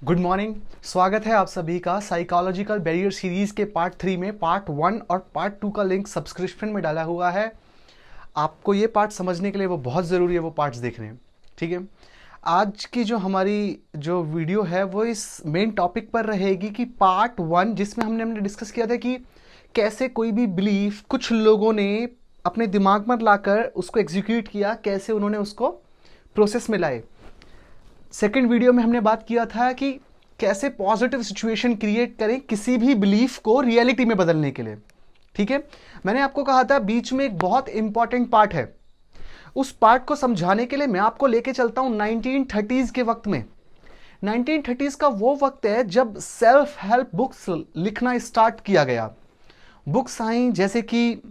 Good morning. स्वागत है आप सभी का साइकोलॉजिकल बैरियर सीरीज के पार्ट 3 में। पार्ट 1 और पार्ट 2 का लिंक सब्सक्रिप्शन में डाला हुआ है। आपको ये पार्ट समझने के लिए वो बहुत ज़रूरी है, वो पार्ट्स देखने। ठीक है, आज की जो हमारी जो वीडियो है वो इस मेन टॉपिक पर रहेगी कि पार्ट 1 जिसमें हमने डिस्कस किया था कि कैसे कोई भी बिलीफ कुछ लोगों ने अपने दिमाग में लाकर उसको एग्जीक्यूट किया, कैसे उन्होंने उसको प्रोसेस में लाए। सेकेंड वीडियो में हमने बात किया था कि कैसे पॉजिटिव सिचुएशन क्रिएट करें किसी भी बिलीफ को रियलिटी में बदलने के लिए। ठीक है, मैंने आपको कहा था बीच में एक बहुत इंपॉर्टेंट पार्ट है, उस पार्ट को समझाने के लिए मैं आपको लेके चलता हूं 1930s के वक्त में। 1930s का वो वक्त है जब सेल्फ हेल्प बुक्स लिखना स्टार्ट किया गया। बुक्स आई जैसे कि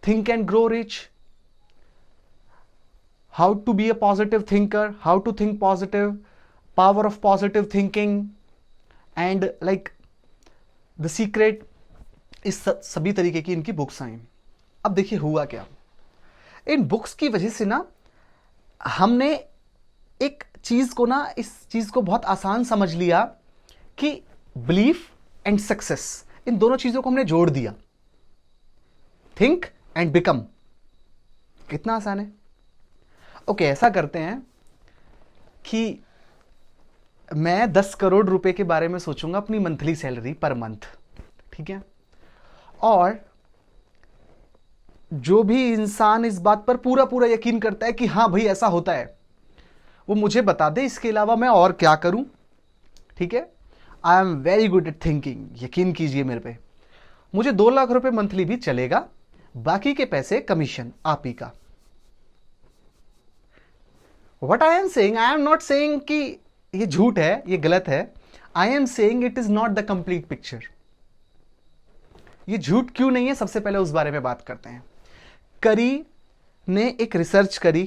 think and grow rich, how to be a positive thinker, how to think positive, power of positive thinking and like the secret, इस सभी तरीके की इनकी बुक्स आई। अब देखिए हुआ क्या, इन बुक्स की वजह से ना हमने एक चीज को ना इस चीज को बहुत आसान समझ लिया कि बिलीफ एंड सक्सेस, इन दोनों चीजों को हमने जोड़ दिया। थिंक एंड बिकम, कितना आसान है। ओके, ऐसा करते हैं कि मैं 10 करोड़ रुपए के बारे में सोचूंगा अपनी मंथली सैलरी पर मंथ। ठीक है, और जो भी इंसान इस बात पर पूरा पूरा यकीन करता है कि हाँ भाई ऐसा होता है, वो मुझे बता दे इसके अलावा मैं और क्या करूं। ठीक है, I am very good at thinking, यकीन कीजिए मेरे पे। मुझे 2 लाख रुपए मंथली भी चलेगा, बाकी के पैसे कमीशन आप ही का। What I am saying, I am not saying कि ये झूठ है, ये गलत है। I am saying it is not the complete picture। ये झूठ क्यों नहीं है, सबसे पहले उस बारे में बात करते हैं। करी ने एक रिसर्च करी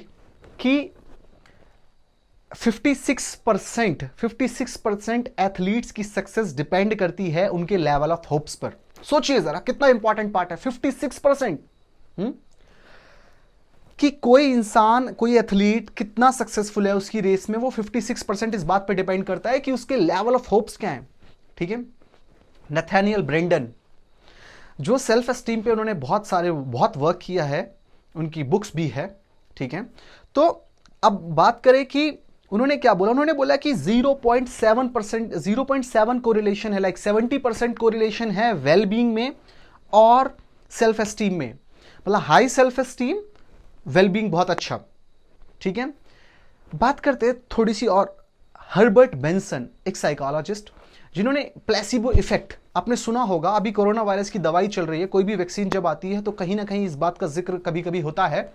कि 56% एथलीट्स की सक्सेस डिपेंड करती है उनके लेवल ऑफ होप्स पर। सोचिए जरा कितना इंपॉर्टेंट पार्ट है 56%। कि कोई इंसान, कोई एथलीट कितना सक्सेसफुल है उसकी रेस में, वो 56% इस बात पे डिपेंड करता है कि उसके लेवल ऑफ होप्स क्या हैं। ठीक है, नथानियल ब्रेंडन जो सेल्फ एस्टीम पे उन्होंने बहुत वर्क किया है, उनकी बुक्स भी है। ठीक है, तो अब बात करें कि उन्होंने क्या बोला। उन्होंने बोला कि 0.7 कोरिलेशन है, लाइक 70% कोरिलेशन है वेलबींग में और सेल्फ एस्टीम में। मतलब हाई सेल्फ एस्टीम, वेलबींग बहुत अच्छा। ठीक है, बात करते हैं थोड़ी सी और। हर्बर्ट बेंसन एक साइकोलॉजिस्ट जिन्होंने प्लेसिबो इफेक्ट, आपने सुना होगा, अभी कोरोना वायरस की दवाई चल रही है, कोई भी वैक्सीन जब आती है तो कहीं ना कहीं इस बात का जिक्र कभी कभी होता है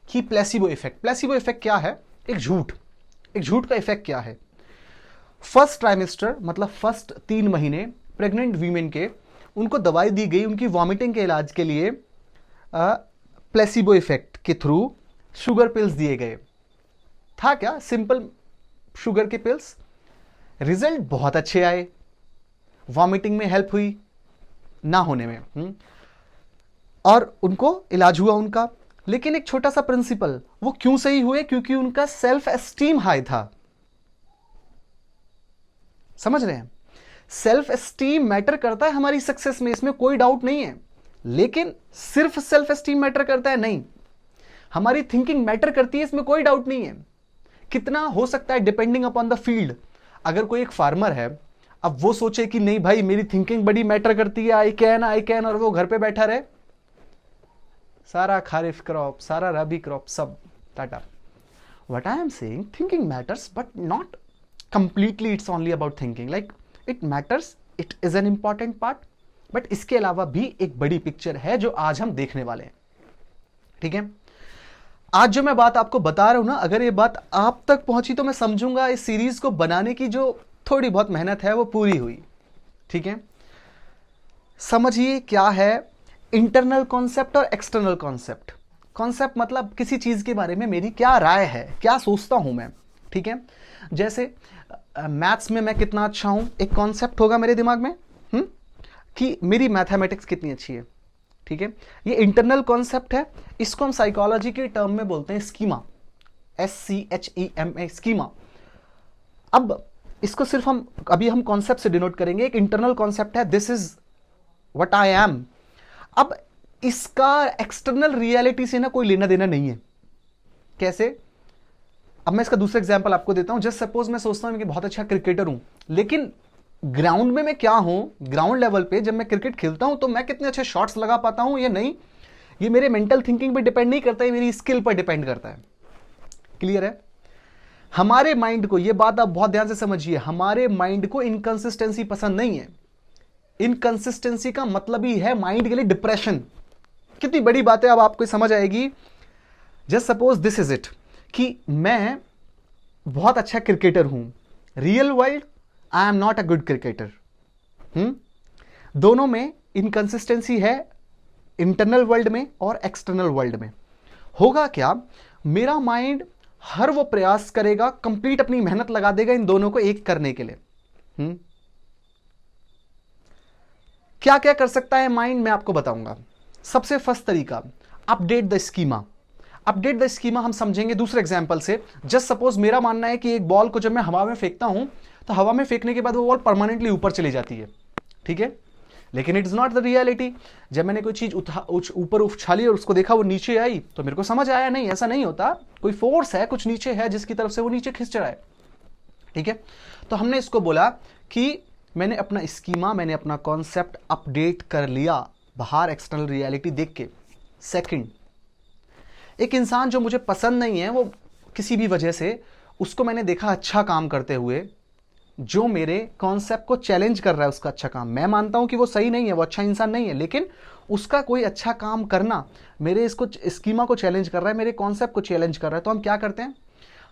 कि प्लेसिबो इफेक्ट। प्लेसिबो इफेक्ट क्या है? एक झूठ का इफेक्ट क्या है। फर्स्ट ट्राइमेस्टर मतलब फर्स्ट 3 महीने प्रेग्नेंट वीमेन के, उनको दवाई दी गई उनकी वॉमिटिंग के इलाज के लिए। प्लेसिबो इफेक्ट के थ्रू शुगर पिल्स दिए गए। था क्या? सिंपल शुगर के पिल्स। रिजल्ट बहुत अच्छे आए, वॉमिटिंग में हेल्प हुई ना होने में, और उनको इलाज हुआ उनका। लेकिन एक छोटा सा प्रिंसिपल, वो क्यों सही हुए? क्योंकि उनका सेल्फ एस्टीम हाई था। समझ रहे हैं? सेल्फ एस्टीम मैटर करता है हमारी सक्सेस में, इसमें कोई डाउट नहीं है। लेकिन सिर्फ सेल्फ एस्टीम मैटर करता है? नहीं, हमारी थिंकिंग मैटर करती है, इसमें कोई डाउट नहीं है। कितना हो सकता है डिपेंडिंग अपॉन द फील्ड। अगर कोई एक फार्मर है, अब वो सोचे कि नहीं भाई मेरी थिंकिंग बड़ी मैटर करती है, आई कैन, और वो घर पे बैठा रहे, सारा खारिफ क्रॉप, सारा रबी क्रॉप सब Tata. What I am saying, thinking matters but not completely it's only about thinking. Like it matters, it is an important part, but इसके अलावा भी एक बड़ी पिक्चर है जो आज हम देखने वाले हैं। ठीक है, आज जो मैं बात आपको बता रहा हूं ना, अगर ये बात आप तक पहुंची तो मैं समझूंगा इस सीरीज को बनाने की जो थोड़ी बहुत मेहनत है वो पूरी हुई। ठीक है, समझिए क्या है इंटरनल कॉन्सेप्ट और एक्सटर्नल कॉन्सेप्ट। कॉन्सेप्ट मतलब किसी चीज के बारे में मेरी क्या राय है, क्या सोचता हूं मैं। ठीक है, जैसे मैथ्स में मैं कितना अच्छा हूं, एक कॉन्सेप्ट होगा मेरे दिमाग में कि मेरी मैथमेटिक्स कितनी अच्छी है। ठीक है, ये इंटरनल कॉन्सेप्ट है, इसको हम साइकोलॉजी के टर्म में बोलते हैं स्कीमा, SCHEMA, स्कीमा। अब इसको सिर्फ हम कॉन्सेप्ट से डिनोट करेंगे। एक इंटरनल कॉन्सेप्ट है, this is what I am. अब इसका एक्सटर्नल रियलिटी से ना कोई लेना देना नहीं है। कैसे? अब मैं इसका दूसरा एग्जांपल आपको देता हूं। जस्ट सपोज मैं सोचता हूं कि बहुत अच्छा क्रिकेटर हूं, लेकिन ग्राउंड में मैं क्या हूं, ग्राउंड लेवल पे जब मैं क्रिकेट खेलता हूं तो मैं कितने अच्छे शॉट्स लगा पाता हूं या नहीं, ये मेरे मेंटल थिंकिंग पे डिपेंड नहीं करता है, मेरी स्किल पर डिपेंड करता है। क्लियर है? हमारे माइंड को, ये बात आप बहुत ध्यान से समझिए, हमारे माइंड को इनकंसिस्टेंसी पसंद नहीं है। इनकंसिस्टेंसी का मतलब ही है माइंड के लिए डिप्रेशन। कितनी बड़ी बात है, अब आपको समझ आएगी। Just suppose this is it कि मैं बहुत अच्छा क्रिकेटर हूं, real world I am not a good cricketer. दोनों में इनकंसिस्टेंसी है, इंटरनल वर्ल्ड में और एक्सटर्नल वर्ल्ड में। होगा क्या, मेरा माइंड हर वो प्रयास करेगा, कंप्लीट अपनी मेहनत लगा देगा इन दोनों को एक करने के लिए। क्या क्या कर सकता है माइंड, मैं आपको बताऊंगा। सबसे फर्स्ट तरीका, update the schema. Update the schema हम समझेंगे दूसरे एग्जांपल से। जस्ट सपोज मेरा मानना है कि एक बॉल को जब मैं हवा में फेंकता हूं तो हवा में फेंकने के बाद वो बॉल परमानेंटली ऊपर चली जाती है, ठीक है, लेकिन इट्स नॉट द रियलिटी। जब मैंने कोई चीज ऊपर उछाली और उसको देखा वो नीचे आई तो मेरे को समझ आया नहीं, ऐसा नहीं होता, कोई फोर्स है, कुछ नीचे है जिसकी तरफ से वो नीचे खिंच रहा है, ठीक है। तो हमने इसको बोला कि मैंने अपना स्कीमा, मैंने अपना कॉन्सेप्ट अपडेट कर लिया बाहर एक्सटर्नल रियलिटी देख के। सेकंड, एक इंसान जो मुझे पसंद नहीं है, वो किसी भी वजह से, उसको मैंने देखा अच्छा काम करते हुए, जो मेरे कॉन्सेप्ट को चैलेंज कर रहा है, उसका अच्छा काम, मैं मानता हूं कि वो सही नहीं है, वो अच्छा इंसान नहीं है, लेकिन उसका कोई अच्छा काम करना मेरे इसको स्कीमा को चैलेंज कर रहा है, मेरे कॉन्सेप्ट को चैलेंज कर रहा है। तो हम क्या करते हैं,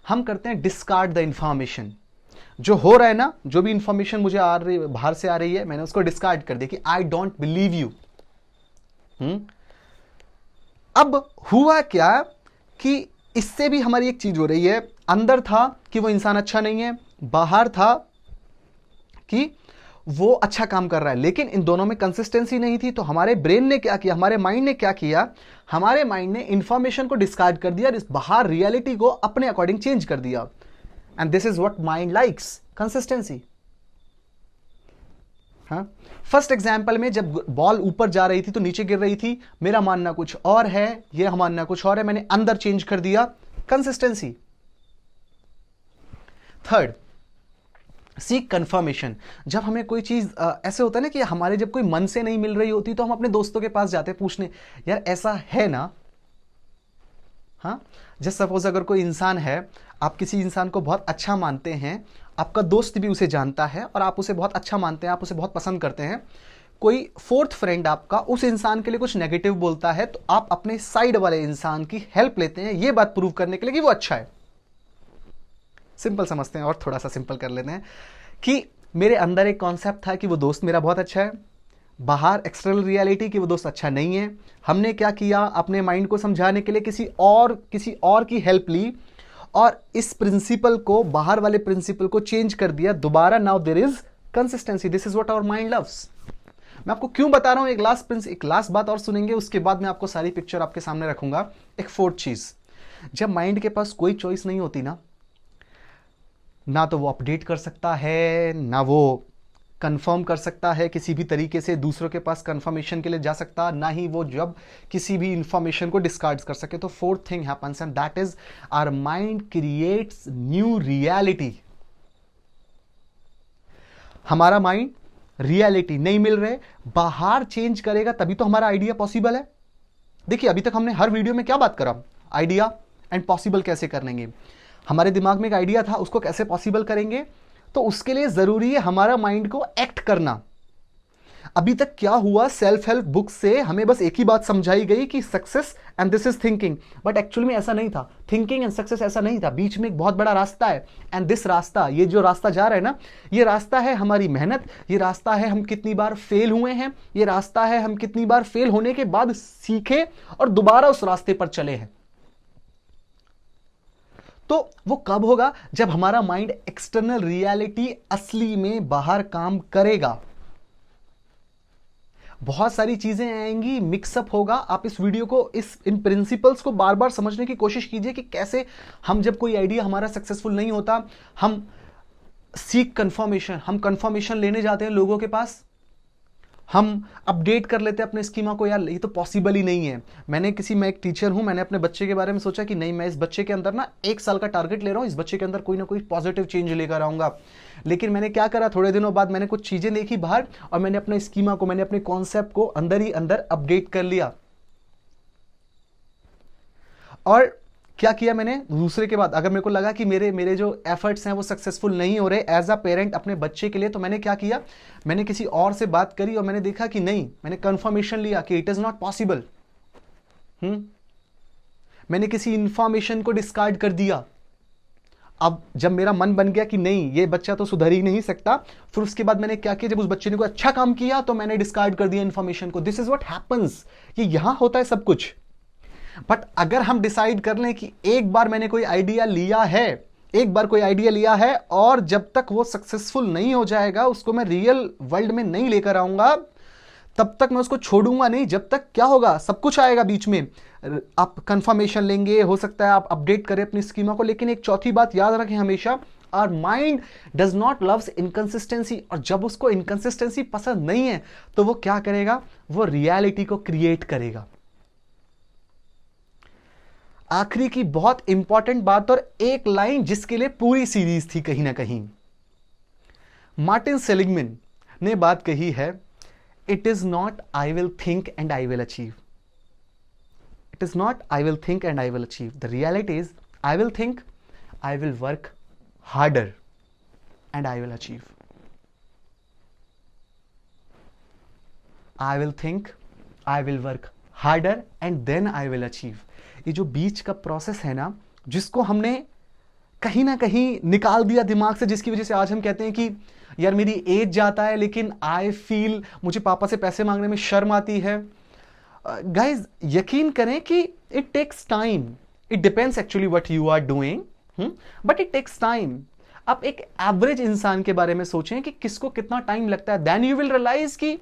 हम करते हैं डिस्कार्ड द इंफॉर्मेशन। जो हो रहा है ना, जो भी इंफॉर्मेशन मुझे आ रही, बाहर से आ रही है, मैंने उसको डिस्कार्ड कर दिया कि आई डोंट बिलीव यू। अब हुआ क्या कि इससे भी हमारी एक चीज हो रही है, अंदर था कि वो इंसान अच्छा नहीं है, बाहर था कि वो अच्छा काम कर रहा है, लेकिन इन दोनों में कंसिस्टेंसी नहीं थी। तो हमारे ब्रेन ने क्या किया, हमारे माइंड ने क्या किया, हमारे माइंड ने इंफॉर्मेशन को डिस्कार्ड कर दिया, इस बाहर रियलिटी को अपने अकॉर्डिंग चेंज कर दिया। And this is what mind likes, consistency. हाँ, फर्स्ट एग्जाम्पल में जब बॉल ऊपर जा रही थी तो नीचे गिर रही थी, मेरा मानना कुछ और है, ये मानना कुछ और है, मैंने अंदर चेंज कर दिया, कंसिस्टेंसी। Third, seek confirmation. जब हमें कोई चीज ऐसे होता है ना कि हमारे जब कोई मन से नहीं मिल रही होती तो हम अपने दोस्तों के पास जाते पूछने, यार ऐसा है ना। हाँ, जस्ट सपोज अगर कोई इंसान है, आप किसी इंसान को बहुत अच्छा मानते हैं, आपका दोस्त भी उसे जानता है और आप उसे बहुत अच्छा मानते हैं, आप उसे बहुत पसंद करते हैं, कोई फोर्थ फ्रेंड आपका उस इंसान के लिए कुछ नेगेटिव बोलता है, तो आप अपने साइड वाले इंसान की हेल्प लेते हैं ये बात प्रूव करने के लिए कि वो अच्छा है। सिंपल समझते हैं और थोड़ा सा सिंपल कर लेते हैं कि मेरे अंदर एक कॉन्सेप्ट था कि वो दोस्त मेरा बहुत अच्छा है, बाहर एक्सटर्नल रियलिटी कि वो दोस्त अच्छा नहीं है। हमने क्या किया, अपने माइंड को समझाने के लिए किसी और की हेल्प ली और इस प्रिंसिपल को, बाहर वाले प्रिंसिपल को चेंज कर दिया दोबारा। Now there is consistency, this is what our mind loves. मैं आपको क्यों बता रहा हूं, एक लास्ट बात और सुनेंगे, उसके बाद मैं आपको सारी पिक्चर आपके सामने रखूंगा। एक फोर्थ चीज, जब माइंड के पास कोई चॉइस नहीं होती ना तो वो अपडेट कर सकता है, ना वो कंफर्म कर सकता है किसी भी तरीके से दूसरों के पास कंफर्मेशन के लिए जा सकता, ना ही वो जब किसी भी इंफॉर्मेशन को डिस्कार्ड कर सके। तो fourth thing happens and that is our mind creates new reality. हमारा माइंड रियलिटी नहीं मिल रहे, बाहर चेंज करेगा तभी तो हमारा आइडिया पॉसिबल है। देखिए अभी तक हमने हर वीडियो में क्या बात करा, आइडिया एंड पॉसिबल कैसे करेंगे। हमारे दिमाग में एक आइडिया था, उसको कैसे पॉसिबल करेंगे, तो उसके लिए जरूरी है हमारा माइंड को एक्ट करना। अभी तक क्या हुआ, सेल्फ हेल्प बुक से हमें बस एक ही बात समझाई गई कि success and this is thinking, but actually में ऐसा नहीं था। थिंकिंग एंड सक्सेस ऐसा नहीं था, बीच में एक बहुत बड़ा रास्ता है। एंड दिस रास्ता, ये जो रास्ता जा रहा है ना, ये रास्ता है हमारी मेहनत, ये रास्ता है हम कितनी बार फेल हुए हैं, ये रास्ता है हम कितनी बार फेल होने के बाद सीखे और दोबारा उस रास्ते पर चले हैं। तो वो कब होगा, जब हमारा माइंड एक्सटर्नल रियलिटी असली में बाहर काम करेगा। बहुत सारी चीजें आएंगी, मिक्सअप होगा। आप इस वीडियो को, इन प्रिंसिपल्स को बार बार समझने की कोशिश कीजिए कि कैसे हम, जब कोई आइडिया हमारा सक्सेसफुल नहीं होता, हम सीक कंफर्मेशन, हम कंफर्मेशन लेने जाते हैं लोगों के पास, हम अपडेट कर लेते हैं अपने स्कीमा को, यार ये तो पॉसिबल ही नहीं है। मैं एक टीचर हूं, मैंने अपने बच्चे के बारे में सोचा कि नहीं, मैं इस बच्चे के अंदर ना 1 साल का टारगेट ले रहा हूं, इस बच्चे के अंदर कोई ना कोई पॉजिटिव चेंज लेकर आऊंगा। लेकिन मैंने क्या करा, थोड़े दिनों बाद मैंने कुछ चीजें देखी बाहर, और मैंने अपने स्कीमा को, मैंने अपने कॉन्सेप्ट को अंदर ही अंदर अपडेट कर लिया। और क्या किया मैंने, दूसरे के बाद अगर मेरे को लगा कि मेरे जो एफर्ट्स हैं वो सक्सेसफुल नहीं हो रहे एज अ पेरेंट अपने बच्चे के लिए, तो मैंने क्या किया, मैंने किसी और से बात करी और मैंने देखा कि नहीं, मैंने कंफर्मेशन लिया कि इट इज नॉट पॉसिबल। मैंने किसी इंफॉर्मेशन को डिस्कार्ड कर दिया। अब जब मेरा मन बन गया कि नहीं, ये बच्चा तो सुधर ही नहीं सकता, फिर उसके बाद मैंने क्या किया, जब उस बच्चे ने कोई अच्छा काम किया तो मैंने डिस्कार्ड कर दिया इंफॉर्मेशन को। दिस इज व्हाट हैपेंस, ये यहां होता है सब कुछ। बट अगर हम डिसाइड कर लें कि एक बार मैंने कोई आइडिया लिया है, एक बार कोई आइडिया लिया है, और जब तक वो सक्सेसफुल नहीं हो जाएगा, उसको मैं रियल वर्ल्ड में नहीं लेकर आऊंगा, तब तक मैं उसको छोड़ूंगा नहीं। जब तक क्या होगा, सब कुछ आएगा बीच में, आप कंफर्मेशन लेंगे, हो सकता है आप अपडेट करें अपनी स्कीमा को, लेकिन एक चौथी बात याद रखें हमेशा, our mind does not loves inconsistency. और जब उसको इनकंसिस्टेंसी पसंद नहीं है तो वो क्या करेगा, वो रियलिटी को क्रिएट करेगा। आखिरी की बहुत इंपॉर्टेंट बात, और एक लाइन जिसके लिए पूरी सीरीज थी कहीं ना कहीं, मार्टिन सेलिगमैन ने बात कही है, it is not I will think and I will achieve, it is not I will think and I will achieve, the reality is I will think, I will work harder and I will achieve. I will think, I will work harder and then I will achieve. ये जो बीच का process है ना, जिसको हमने कहीं ना कहीं निकाल दिया दिमाग से, जिसकी वजह से आज हम कहते हैं कि यार मेरी एज जाता है लेकिन आई फील, मुझे पापा से पैसे मांगने में शर्म आती है। गाइज यकीन करें कि it takes time, it depends actually what you are doing, but it takes time. आप एक एवरेज इंसान के बारे में सोचें कि किसको कितना टाइम लगता है, देन यू विल रियलाइज कि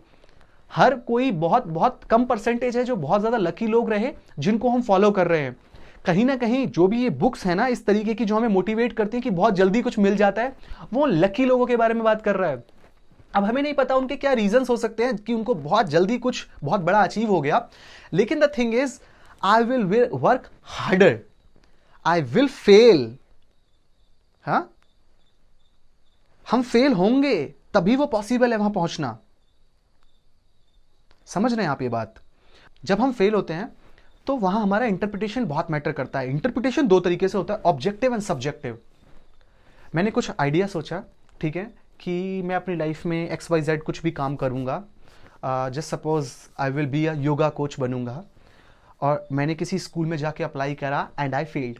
हर कोई बहुत बहुत कम परसेंटेज है जो बहुत ज्यादा लकी लोग रहे जिनको हम फॉलो कर रहे हैं। कहीं ना कहीं जो भी ये बुक्स है ना इस तरीके की, जो हमें मोटिवेट करती है कि बहुत जल्दी कुछ मिल जाता है, वो लकी लोगों के बारे में बात कर रहा है। अब हमें नहीं पता उनके क्या रीजंस हो सकते हैं कि उनको बहुत जल्दी कुछ बहुत बड़ा अचीव हो गया, लेकिन the thing is I will work harder, I will fail. हाँ, हम फेल होंगे तभी वो पॉसिबल है वहां पहुंचना। समझ रहे हैं आप ये बात? जब हम फेल होते हैं तो वहां हमारा इंटरप्रिटेशन बहुत मैटर करता है। इंटरप्रिटेशन दो तरीके से होता है, ऑब्जेक्टिव एंड सब्जेक्टिव। मैंने कुछ आइडिया सोचा, ठीक है, कि मैं अपनी लाइफ में XYZ कुछ भी काम करूंगा, just suppose I will be a yoga coach बनूंगा, और मैंने किसी स्कूल में जाके अप्लाई करा एंड आई फेल्ड।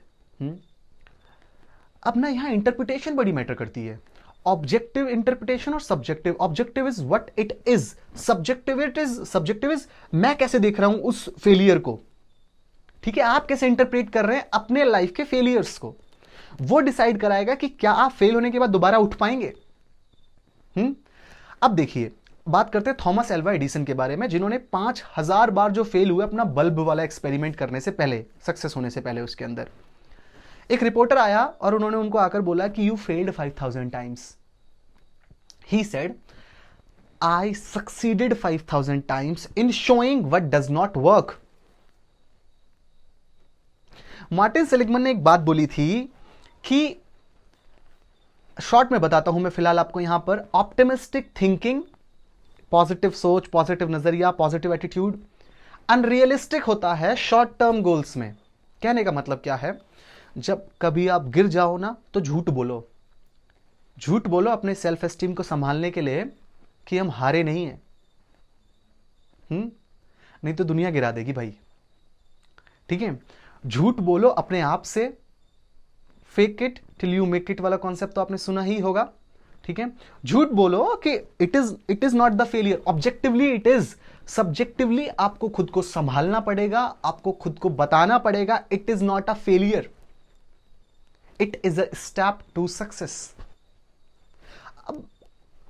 अब ना यहाँ इंटरप्रिटेशन बड़ी मैटर करती है, ऑब्जेक्टिव इंटरप्रिटेशन और subjective. Objective is what it is, subjective is मैं कैसे देख रहा हूं उस फेलियर को, ठीक है, आप कैसे इंटरप्रेट कर रहे हैं अपने लाइफ के फेलियर्स को, वो डिसाइड कराएगा कि क्या आप फेल होने के बाद दोबारा उठ पाएंगे। अब देखिए, बात करते हैं थॉमस एल्वा एडिसन के बारे में, जिन्होंने 5000 बार जो फेल हुए अपना बल्ब वाला एक्सपेरिमेंट करने से पहले, सक्सेस होने से पहले। उसके अंदर एक रिपोर्टर आया और उन्होंने उनको आकर बोला कि you failed 5000 times. He said I succeeded 5000 times in showing what does not work. Martin Seligman ने एक बात बोली थी कि, शॉर्ट में बताता हूं मैं फिलहाल आपको यहां पर, ऑप्टिमिस्टिक थिंकिंग, पॉजिटिव सोच, पॉजिटिव नजरिया, पॉजिटिव एटीट्यूड अनरियलिस्टिक होता है शॉर्ट टर्म गोल्स में। कहने का मतलब क्या है, जब कभी आप गिर जाओ ना तो झूठ बोलो, झूठ बोलो अपने सेल्फ एस्टीम को संभालने के लिए कि हम हारे नहीं हैं। नहीं तो दुनिया गिरा देगी भाई, ठीक है। झूठ बोलो अपने आप से, fake it till you make it वाला कॉन्सेप्ट तो आपने सुना ही होगा, ठीक है। झूठ बोलो कि it is not the failure, objectively it is, subjectively आपको खुद को संभालना पड़ेगा, आपको खुद को बताना पड़ेगा it is not a failure, it is a step to success. अब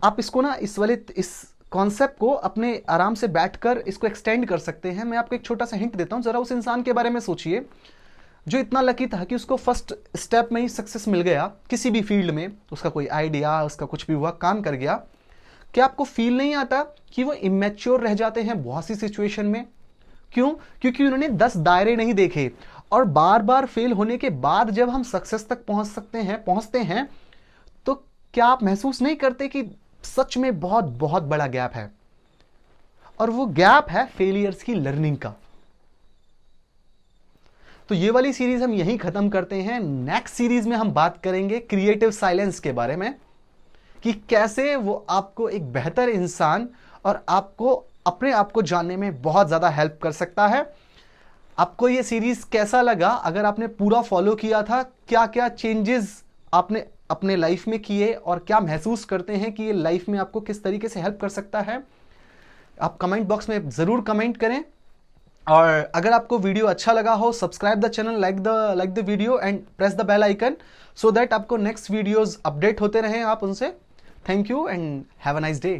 आप इसको ना इस कॉन्सेप्ट को अपने आराम से बैठकर इसको एक्सटेंड कर सकते हैं। मैं आपको एक छोटा सा हिंट देता हूं, जरा उस इंसान के बारे में सोचिए जो इतना लकी था कि उसको फर्स्ट स्टेप में ही सक्सेस मिल गया किसी भी फील्ड में, उसका कोई आइडिया, उसका कुछ भी हुआ, काम कर गया, क्या आपको फील नहीं आता कि वो इमेच्योर रह जाते हैं बहुत सी सिचुएशन में? क्यों? क्योंकि उन्होंने 10 दायरे नहीं देखे। और बार बार फेल होने के बाद जब हम सक्सेस तक पहुंचते हैं तो क्या आप महसूस नहीं करते कि सच में बहुत बहुत बड़ा गैप है? और वो गैप है फेलियर्स की लर्निंग का। तो ये वाली सीरीज हम यहीं खत्म करते हैं। नेक्स्ट सीरीज में हम बात करेंगे क्रिएटिव साइलेंस के बारे में, कि कैसे वो आपको एक बेहतर इंसान और आपको अपने आप को जानने में बहुत ज्यादा हेल्प कर सकता है। आपको ये सीरीज कैसा लगा? अगर आपने पूरा फॉलो किया था, क्या क्या चेंजेस आपने अपने लाइफ में किए और क्या महसूस करते हैं कि ये लाइफ में आपको किस तरीके से हेल्प कर सकता है, आप कमेंट बॉक्स में जरूर कमेंट करें। और अगर आपको वीडियो अच्छा लगा हो, subscribe the channel, like the video and press the bell icon, so that आपको नेक्स्ट वीडियोस अपडेट होते रहें आप उनसे। Thank you and have a nice day.